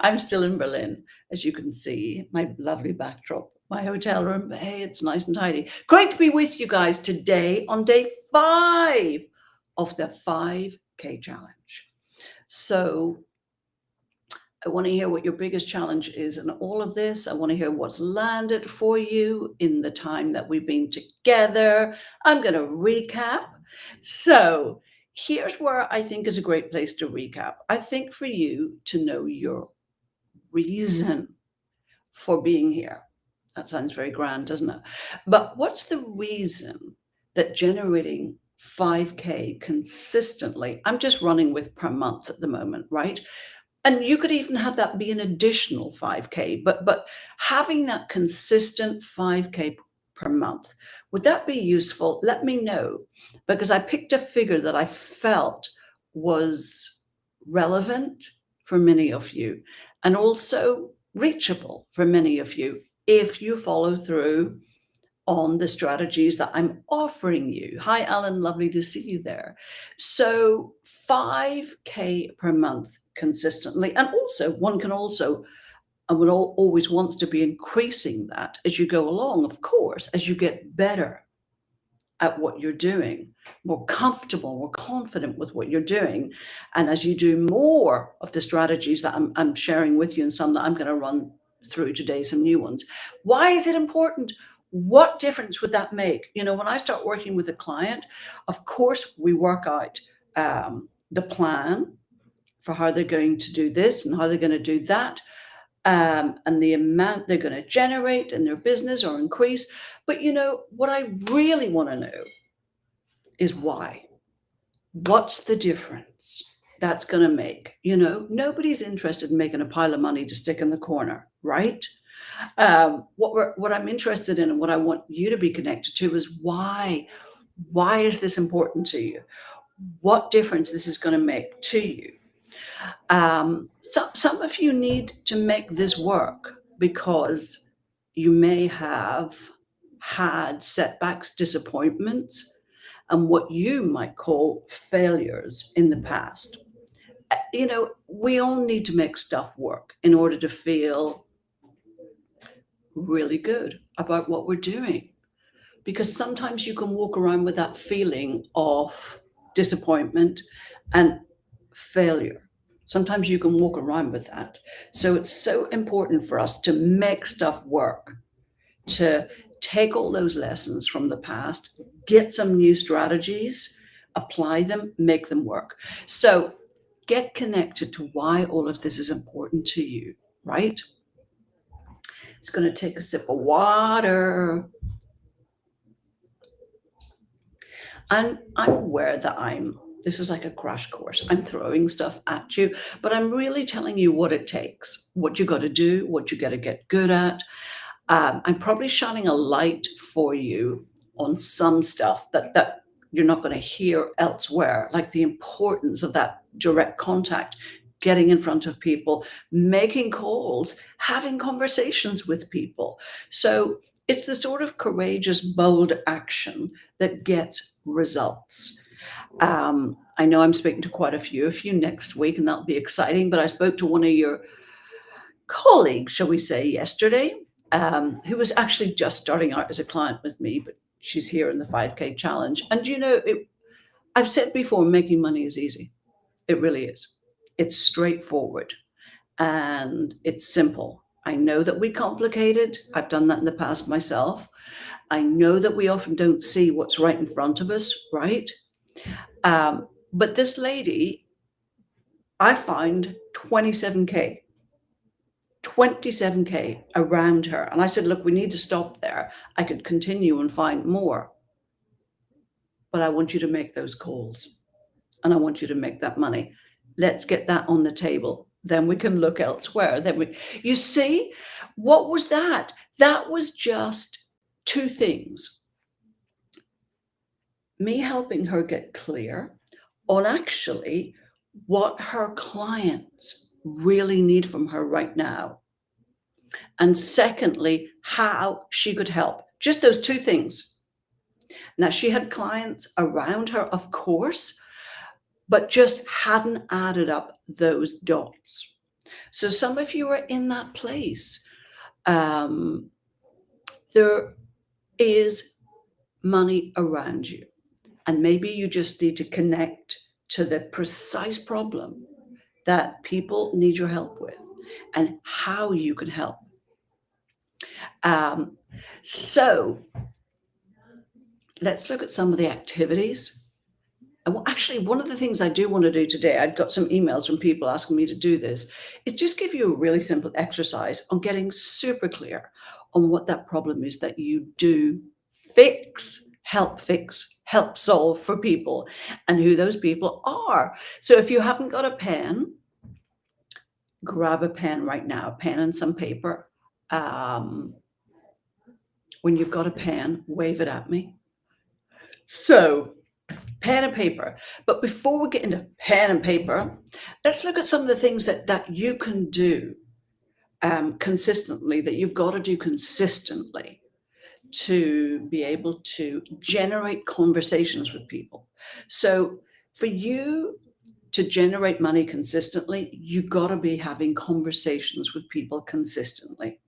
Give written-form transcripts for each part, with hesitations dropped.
I'm still in Berlin, as you can see, my lovely backdrop, my hotel room. Hey, it's nice and tidy. Great to be with you guys today on day 5 of the 5K challenge. So I want to hear what your biggest challenge is in all of this. I want to hear what's landed for you in the time that we've been together. I'm going to recap. So here's where I think is a great place to recap. I think for you to know your reason for being here. That sounds very grand, doesn't it? But what's the reason that generating 5K consistently, I'm just running with per month at the moment, right? And you could even have that be an additional 5K, but having that consistent 5K per month, would that be useful? Let me know, because I picked a figure that I felt was relevant for many of you and also reachable for many of you if you follow through on the strategies that I'm offering you. Hi, Alan, lovely to see you there. So 5K per month consistently. And also, one can also, and one always wants to be increasing that as you go along, of course, as you get better at what you're doing, more comfortable, more confident with what you're doing. And as you do more of the strategies that I'm sharing with you and some that I'm going to run through today, some new ones. Why is it important? What difference would that make? You know, when I start working with a client, of course, we work out the plan for how they're going to do this and how they're going to do that, and the amount they're going to generate in their business or increase. But you know, what I really want to know is why. What's the difference that's going to make? You know, nobody's interested in making a pile of money to stick in the corner, right? What I'm interested in and what I want you to be connected to is why. Why is this important to you? What difference this is going to make to you? Some of you need to make this work because you may have had setbacks, disappointments, and what you might call failures in the past. You know, we all need to make stuff work in order to feel really good about what we're doing. Because sometimes you can walk around with that feeling of disappointment and failure. Sometimes you can walk around with that. So it's so important for us to make stuff work, to take all those lessons from the past, get some new strategies, apply them, make them work. So get connected to why all of this is important to you, right? It's going to take a sip of water. And I'm aware that this is like a crash course. I'm throwing stuff at you, but I'm really telling you what it takes, what you got to do, what you got to get good at. I'm probably shining a light for you on some stuff that you're not going to hear elsewhere, like the importance of that direct contact, getting in front of people, making calls, having conversations with people. So it's the sort of courageous, bold action that gets results. I know I'm speaking to quite a few of you next week, and that'll be exciting, but I spoke to one of your colleagues, shall we say, yesterday, who was actually just starting out as a client with me, but she's here in the 5K challenge. And you know, I've said before, making money is easy. It really is. It's straightforward and it's simple. I know that we complicate it. I've done that in the past myself. I know that we often don't see what's right in front of us, right? But this lady, I found 27K around her. And I said, look, we need to stop there. I could continue and find more. But I want you to make those calls and I want you to make that money. Let's get that on the table. Then we can look elsewhere. You see, what was that? That was just 2 things. Me helping her get clear on actually what her clients really need from her right now. And secondly, how she could help. Just those 2 things. Now, she had clients around her, of course, but just hadn't added up those dots. So some of you are in that place. Um, there is money around you, and maybe you just need to connect to the precise problem that people need your help with and how you can help. Um, so let's look at some of the activities. And actually, one of the things I do want to do today, I'd got some emails from people asking me to do this, is just give you a really simple exercise on getting super clear on what that problem is that you do fix, help solve for people, and who those people are. So if you haven't got a pen, grab a pen right now, a pen and some paper. Um, when you've got a pen, wave it at me. So pen and paper. But before we get into pen and paper, let's look at some of the things that you can do consistently, that you've got to do consistently to be able to generate conversations with people. So for you to generate money consistently, you got to be having conversations with people consistently.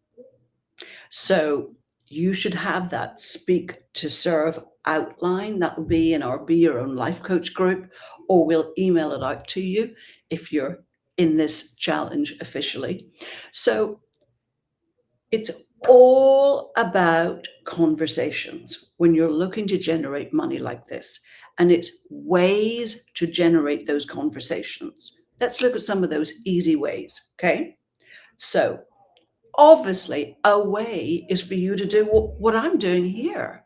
So you should have that speak to serve outline. That will be in our Be Your Own Life Coach group, or we'll email it out to you if you're in this challenge officially. So it's all about conversations when you're looking to generate money like this, and it's ways to generate those conversations. Let's look at some of those easy ways. Okay. So obviously, a way is for you to do what I'm doing here,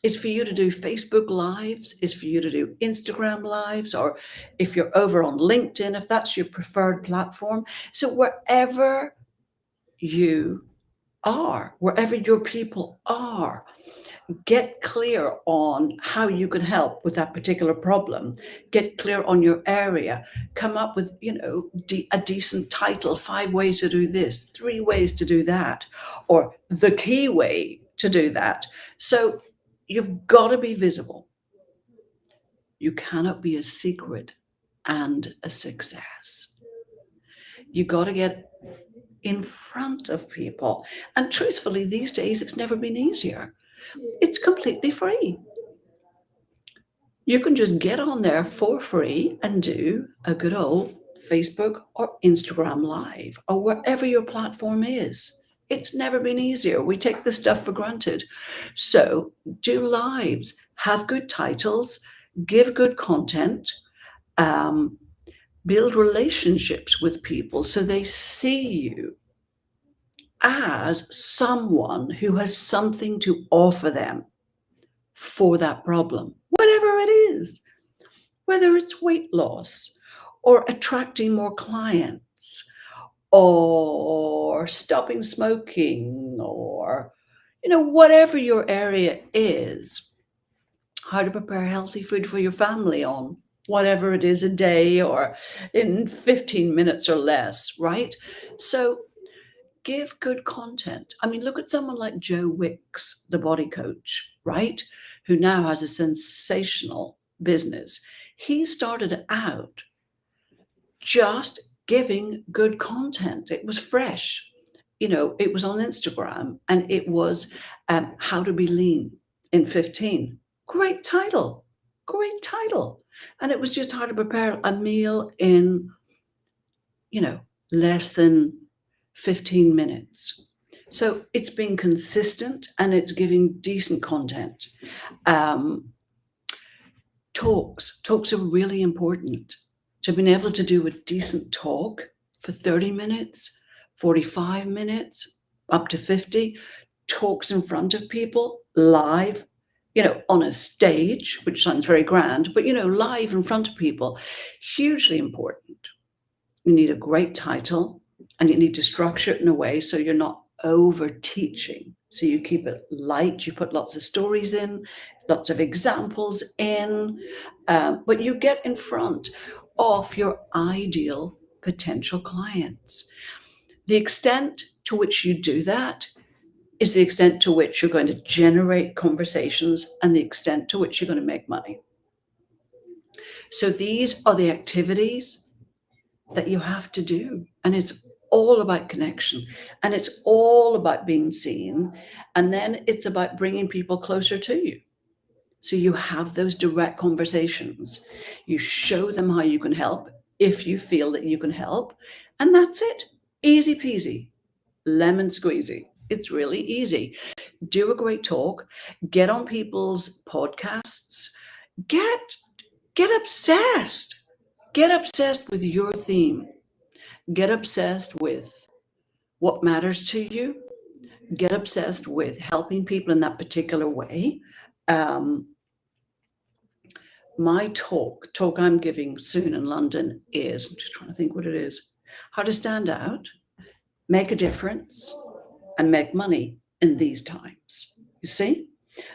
is for you to do Facebook Lives, is for you to do Instagram Lives, or if you're over on LinkedIn, if that's your preferred platform. So wherever you are, wherever your people are, get clear on how you can help with that particular problem. Get clear on your area. Come up with, a decent title, 5 ways to do this, 3 ways to do that, or the key way to do that. So you've got to be visible. You cannot be a secret and a success. You got to get in front of people. And truthfully, these days, it's never been easier. It's completely free. You can just get on there for free and do a good old Facebook or Instagram Live or wherever your platform is. It's never been easier. We take this stuff for granted. So do lives, have good titles, give good content, build relationships with people so they see you as someone who has something to offer them for that problem, whatever it is, whether it's weight loss or attracting more clients or stopping smoking or, whatever your area is, how to prepare healthy food for your family on whatever it is, a day or in 15 minutes or less, right? So give good content. I mean, look at someone like Joe Wicks, the body coach, right? Who now has a sensational business. He started out just giving good content. It was fresh. It was on Instagram, and it was How to Be Lean in 15. Great title. Great title. And it was just how to prepare a meal in, less than 15 minutes. So it's been consistent and it's giving decent content. Talks are really important. So being able to do a decent talk for 30 minutes, 45 minutes, up to 50, talks in front of people, live, on a stage, which sounds very grand, but, live in front of people, hugely important. You need a great title, and you need to structure it in a way so you're not over teaching. So you keep it light, you put lots of stories in, lots of examples in, but you get in front of your ideal potential clients. The extent to which you do that is the extent to which you're going to generate conversations and the extent to which you're going to make money. So these are the activities that you have to do. And it's all about connection, and it's all about being seen. And then it's about bringing people closer to you. So you have those direct conversations. You show them how you can help if you feel that you can help. And that's it. Easy peasy, lemon squeezy. It's really easy. Do a great talk, get on people's podcasts, get get obsessed. Get obsessed with your theme. Get obsessed with what matters to you. Get obsessed with helping people in that particular way. Um, my talk I'm giving soon in London is, I'm just trying to think what it is, how to stand out, make a difference, and make money in these times. You see?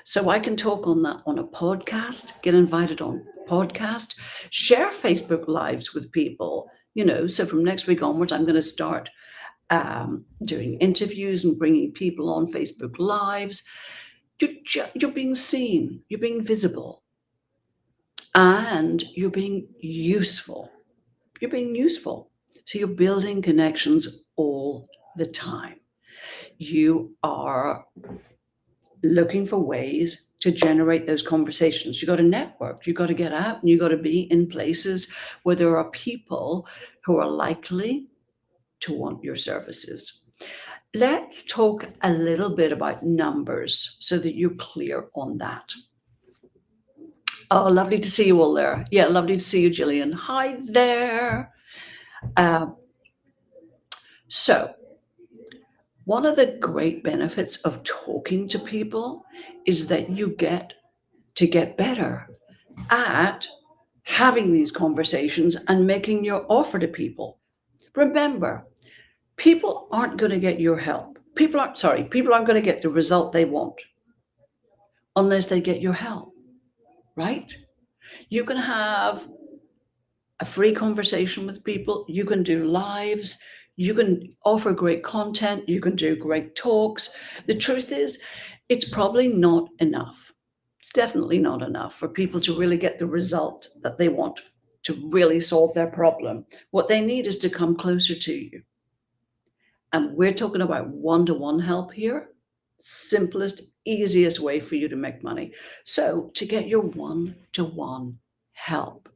So I can talk on that on a podcast, get invited on podcast, share Facebook lives with people. So from next week onwards, I'm going to start doing interviews and bringing people on Facebook lives. You're being seen, you're being visible, and you're being useful. You're being useful. So you're building connections all the time. You are looking for ways to generate those conversations. You got to network, you got to get out, and you got to be in places where there are people who are likely to want your services. Let's talk a little bit about numbers so that you're clear on that. Oh, lovely to see you all there. Yeah, lovely to see you, Gillian. Hi there. So one of the great benefits of talking to people is that you get to get better at having these conversations and making your offer to people. Remember, people aren't going to get your help. People aren't going to get the result they want unless they get your help, right? You can have a free conversation with people. You can do lives. You can offer great content. You can do great talks. The truth is, it's probably not enough. It's definitely not enough for people to really get the result that they want to really solve their problem. What they need is to come closer to you. And we're talking about one-to-one help here. Simplest, easiest way for you to make money. So to get your one-to-one help.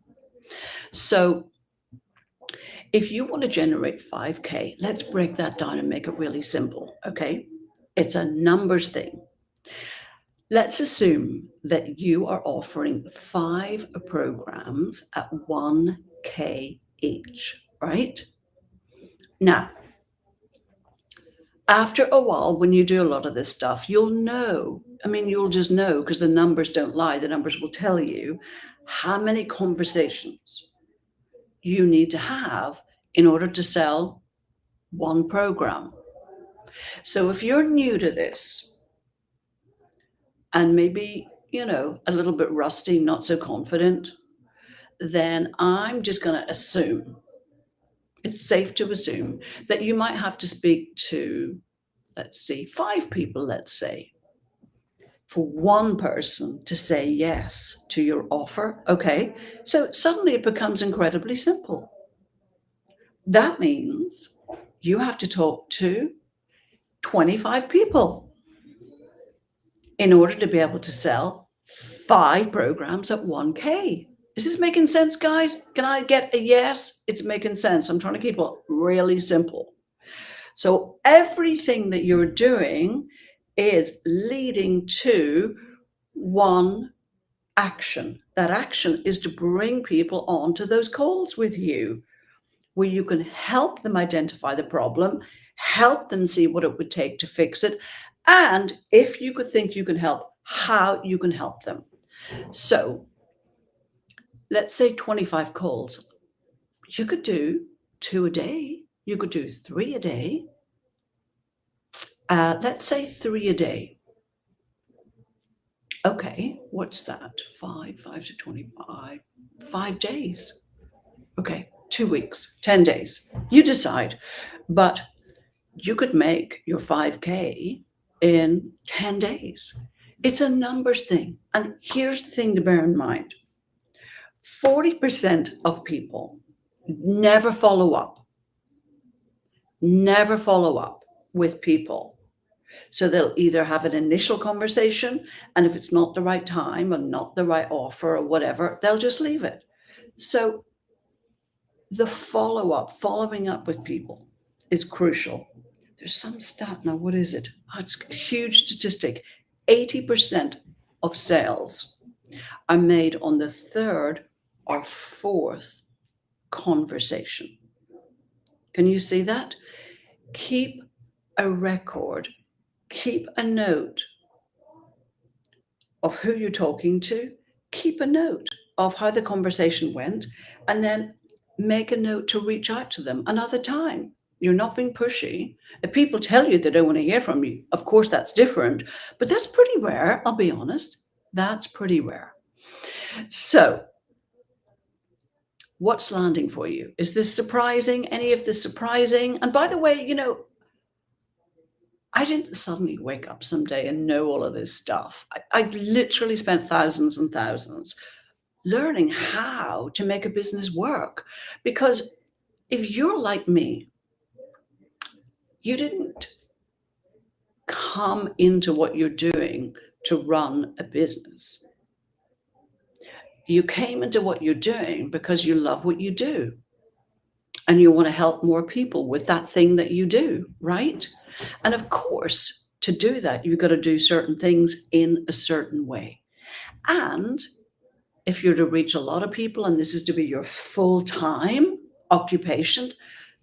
So if you want to generate 5K, let's break that down and make it really simple, okay? It's a numbers thing. Let's assume that you are offering 5 programs at 1K each, right? Now, after a while, when you do a lot of this stuff, you'll just know because the numbers don't lie. The numbers will tell you how many conversations you need to have in order to sell one program. So if you're new to this and maybe, a little bit rusty, not so confident, then I'm just going to assume, it's safe to assume that you might have to speak to, let's see, 5 people, let's say, for one person to say yes to your offer. Okay. So suddenly it becomes incredibly simple. That means you have to talk to 25 people in order to be able to sell 5 programs at 1K. Is this making sense, guys? Can I get a yes? It's making sense. I'm trying to keep it really simple. So everything that you're doing is leading to one action. That action is to bring people onto those calls with you, where you can help them identify the problem, help them see what it would take to fix it, and if you could think you can help, how you can help them. So let's say 25 calls. You could do 2 a day. You could do 3 a day. Let's say 3 a day. Okay, what's that? 5 to 25, 5 days. Okay, 2 weeks, 10 days. You decide. But you could make your 5K in 10 days. It's a numbers thing. And here's the thing to bear in mind. 40% of people never follow up. never follow up with people. So they'll either have an initial conversation, and if it's not the right time or not the right offer or whatever, they'll just leave it. So the following up with people is crucial. There's some stat now, what is it? Oh, it's a huge statistic. 80% of sales are made on the third or fourth conversation. Can you see that? Keep a record, keep a note of who you're talking to, keep a note of how the conversation went, and then make a note to reach out to them another time. You're not being pushy. If people tell you they don't want to hear from you, of course, that's different, but that's pretty rare, I'll be honest. That's pretty rare. So, what's landing for you? Is this surprising? Any of this surprising? And by the way, I didn't suddenly wake up someday and know all of this stuff. I literally spent thousands and thousands learning how to make a business work. Because if you're like me, you didn't come into what you're doing to run a business. You came into what you're doing because you love what you do and you want to help more people with that thing that you do, right? And of course, to do that, you've got to do certain things in a certain way. And if you're to reach a lot of people and this is to be your full-time occupation,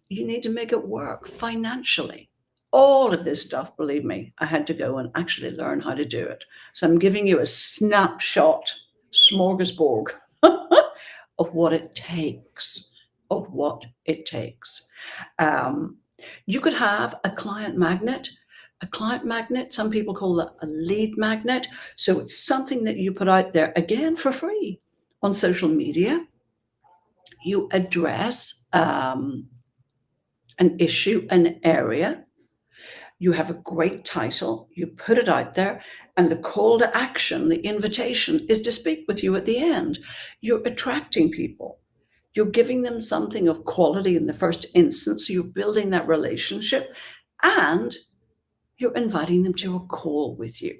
you need to make it work financially. All of this stuff, believe me, I had to go and actually learn how to do it. So I'm giving you a snapshot, smorgasbord of what it takes. You could have a client magnet. A client magnet, some people call that a lead magnet. So it's something that you put out there, again, for free on social media. You address an issue, an area. You have a great title. You put it out there. And the call to action, the invitation, is to speak with you at the end. You're attracting people. You're giving them something of quality in the first instance. So you're building that relationship. And you're inviting them to a call with you.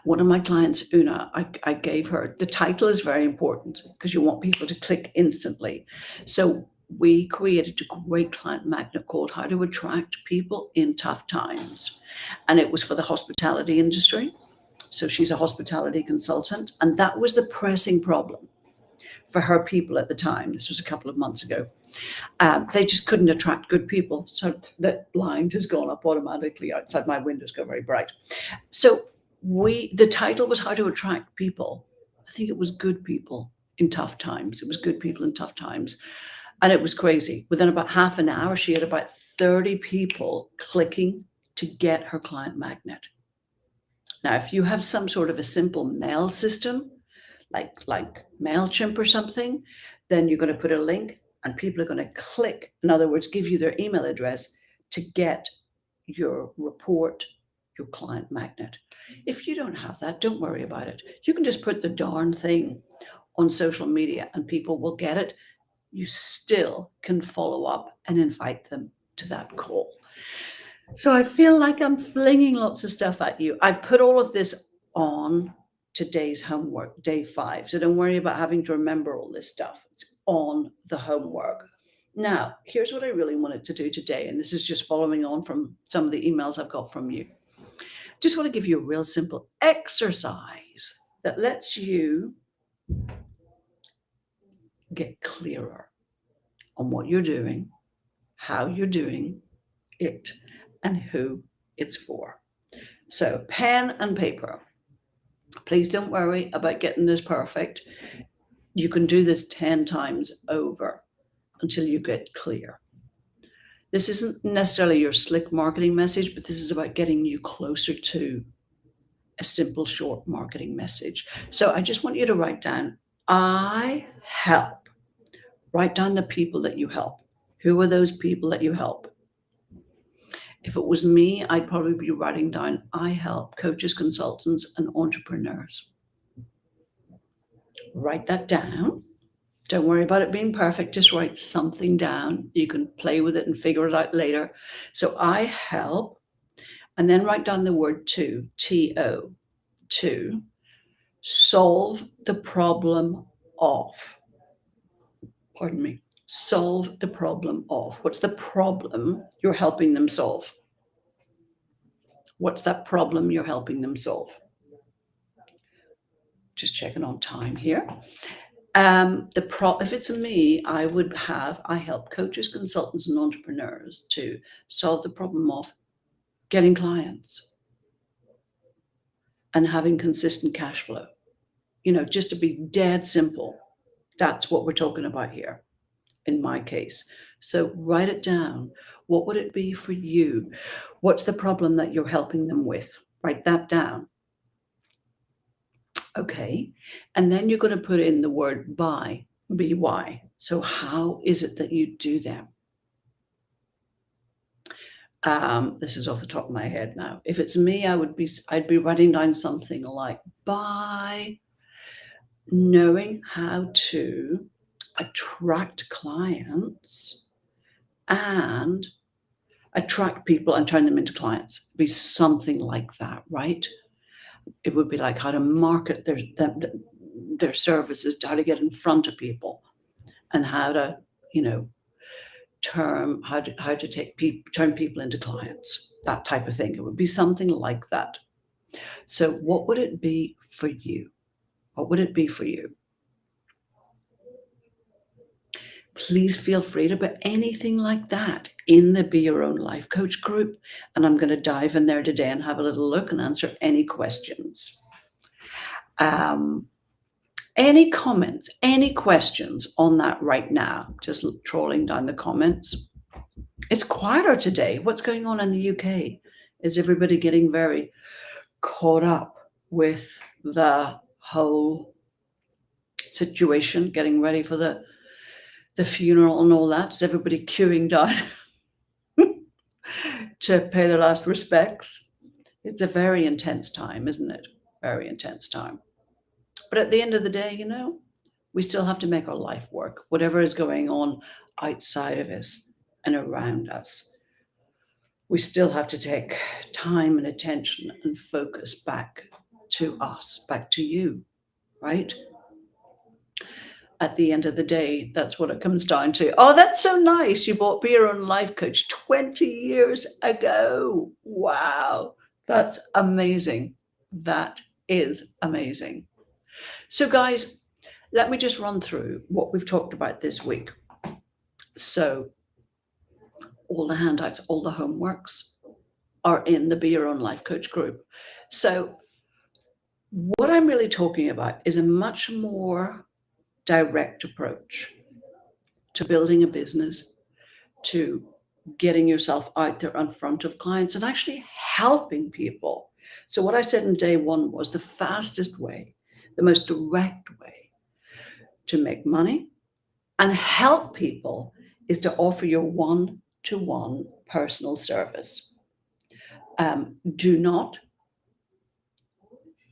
One of my clients, Una, I gave her, the title is very important because you want people to click instantly. So we created a great client magnet called How to Attract People in Tough Times. And it was for the hospitality industry. So she's a hospitality consultant. And that was the pressing problem for her people at the time. This was a couple of months ago. They just couldn't attract good people. So the blind has gone up automatically outside my windows, go very bright. So the title was How to Attract People. I think it was good people in tough times. It was good people in tough times. And it was crazy. Within about half an hour, she had about 30 people clicking to get her client magnet. Now, if you have some sort of a simple mail system, like MailChimp or something, then you're going to put a link and people are going to click, in other words, give you their email address to get your report, your client magnet. If you don't have that, don't worry about it. You can just put the darn thing on social media and people will get it. You still can follow up and invite them to that call. So I feel like I'm flinging lots of stuff at you. I've put all of this on today's homework, day 5. So don't worry about having to remember all this stuff. It's on the homework. Now, here's what I really wanted to do today. And this is just following on from some of the emails I've got from you. Just want to give you a real simple exercise that lets you get clearer on what you're doing, how you're doing it, and who it's for. So pen and paper. Please don't worry about getting this perfect. You can do this 10 times over until you get clear. This isn't necessarily your slick marketing message, but this is about getting you closer to a simple, short marketing message. So I just want you to write down, I help. Write down the people that you help. Who are those people that you help? If it was me, I'd probably be writing down, I help coaches, consultants, and entrepreneurs. Write that down. Don't worry about it being perfect. Just write something down. You can play with it and figure it out later. So I help, and then write down the word to, T-O, to solve the problem of. Pardon me. Solve the problem of. What's the problem you're helping them solve? What's that problem you're helping them solve? Just checking on time here. If it's me, I help coaches, consultants, and entrepreneurs to solve the problem of getting clients and having consistent cash flow. Just to be dead simple, that's what we're talking about here in my case. So write it down. What would it be for you? What's the problem that you're helping them with? Write that down. Okay. And then you're going to put in the word by, BY. So how is it that you do them? This is off the top of my head now. If it's me, I'd be writing down something like by knowing how to attract clients and attract people and turn them into clients. It'd be something like that, right? It would be like how to market their services, how to get in front of people, and how to, turn people into clients, that type of thing. It would be something like that. So what would it be for you? What would it be for you? Please feel free to put anything like that in the Be Your Own Life Coach group. And I'm going to dive in there today and have a little look and answer any questions. Any comments, any questions on that right now? Just trawling down the comments. It's quieter today. What's going on in the UK? Is everybody getting very caught up with the whole situation, getting ready for the funeral and all that? Is everybody queuing down to pay their last respects? It's a very intense time, isn't it? Very intense time. But at the end of the day, we still have to make our life work, whatever is going on outside of us and around us. We still have to take time and attention and focus back to us, back to you, right? At the end of the day, that's what it comes down to. Oh, that's so nice. You bought Be Your Own Life Coach 20 years ago. Wow. That's amazing. That is amazing. So guys, let me just run through what we've talked about this week. So all the handouts, all the homeworks are in the Be Your Own Life Coach group. So what I'm really talking about is a much more direct approach to building a business, to getting yourself out there in front of clients and actually helping people. So what I said in day one was the fastest way, the most direct way to make money and help people is to offer your one-to-one personal service. Do not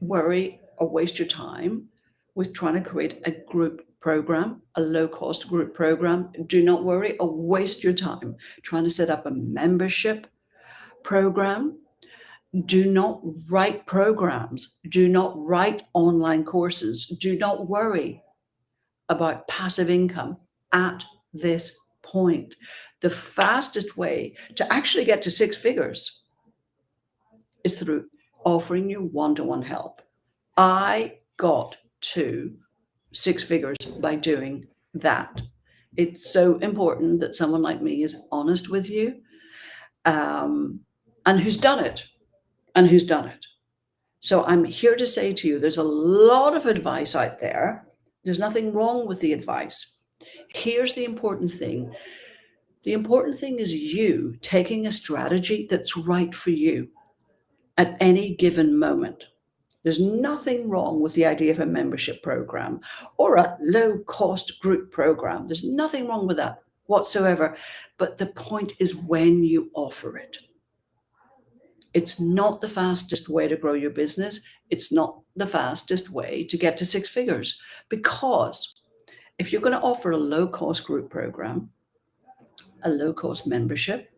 worry or waste your time with trying to create a group program, a low-cost group program. Do not worry or waste your time trying to set up a membership program. Do not write programs. Do not write online courses. Do not worry about passive income at this point. The fastest way to actually get to 6 figures is through offering you one-to-one help. I got to 6 figures by doing that. It's so important that someone like me is honest with you, and who's done it. So I'm here to say to you, there's a lot of advice out there. There's nothing wrong with the advice. Here's the important thing. The important thing is you taking a strategy that's right for you at any given moment. There's nothing wrong with the idea of a membership program or a low-cost group program. There's nothing wrong with that whatsoever. But the point is when you offer it. It's not the fastest way to grow your business. It's not the fastest way to get to 6 figures because If you're going to offer a low-cost group program, a low-cost membership,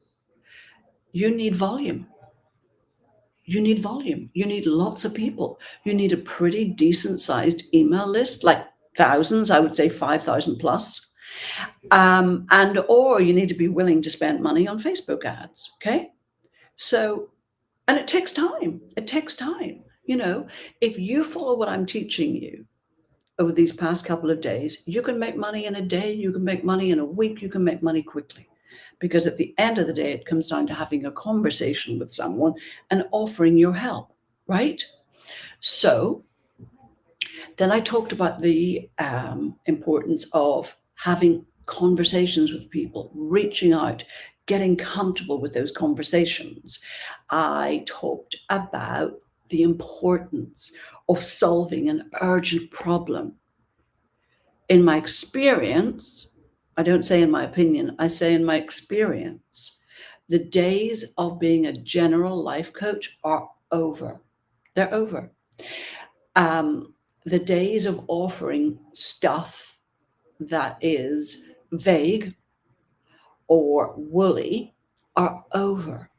you need volume. You need volume. You need lots of people. You need a pretty decent sized email list, like thousands, I would say 5,000 plus. And or you need to be willing to spend money on Facebook ads. Okay. So, and it takes time. It takes time. You know, if you follow what I'm teaching you over these past couple of days, you can make money in a day, you can make money in a week, you can make money quickly. Because at the end of the day, it comes down to having a conversation with someone and offering your help, right? So then I talked about the importance of having conversations with people, reaching out, getting comfortable with those conversations. I talked about the importance of solving an urgent problem. In my experience, I don't say in my opinion, I say in my experience, the days of being a general life coach are over. They're over. The days of offering stuff that is vague or woolly are over,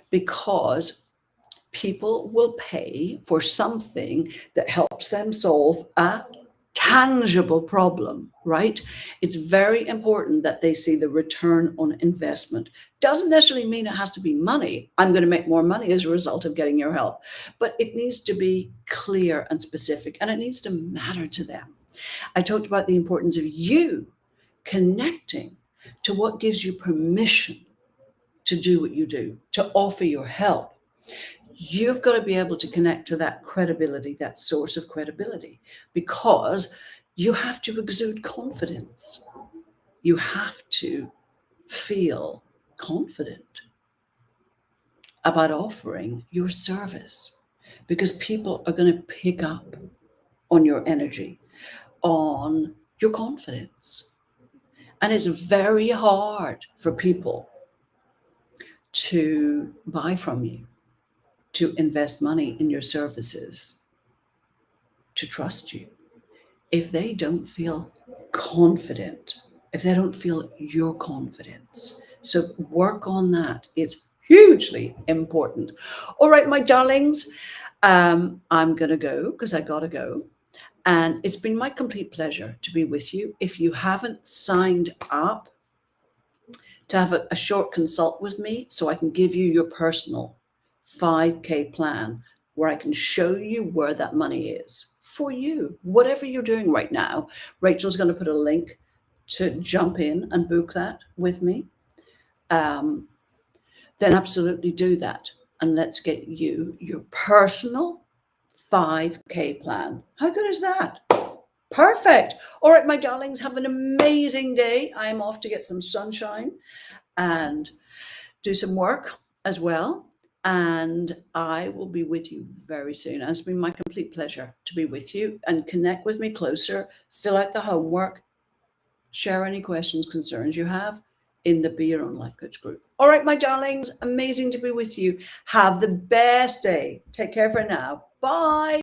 because people will pay for something that helps them solve a tangible problem, right? It's very important that they see the return on investment. Doesn't necessarily mean it has to be money. I'm going to make more money as a result of getting your help, but it needs to be clear and specific, and it needs to matter to them. I talked about the importance of you connecting to what gives you permission to do what you do, to offer your help. You've got to be able to connect to that credibility, that source of credibility, because you have to exude confidence. You have to feel confident about offering your service, because people are going to pick up on your energy, on your confidence. And it's very hard for people to buy from you, to invest money in your services, to trust you, if they don't feel confident, if they don't feel your confidence. So work on that. It's hugely important. All right, my darlings, I'm going to go because I got to go. And it's been my complete pleasure to be with you. If you haven't signed up to have a short consult with me so I can give you your personal 5K plan, where I can show you where that money is for you, whatever you're doing right now. Rachel's going to put a link to jump in and book that with me. Then absolutely do that. And let's get you your personal 5K plan. How good is that? Perfect. All right, my darlings, have an amazing day. I'm off to get some sunshine and do some work as well. And I will be with you very soon. And it's been my complete pleasure to be with you, and connect with me closer, fill out the homework, share any questions, concerns you have in the Be Your Own Life Coach group. All right, my darlings, amazing to be with you. Have the best day. Take care for now. Bye.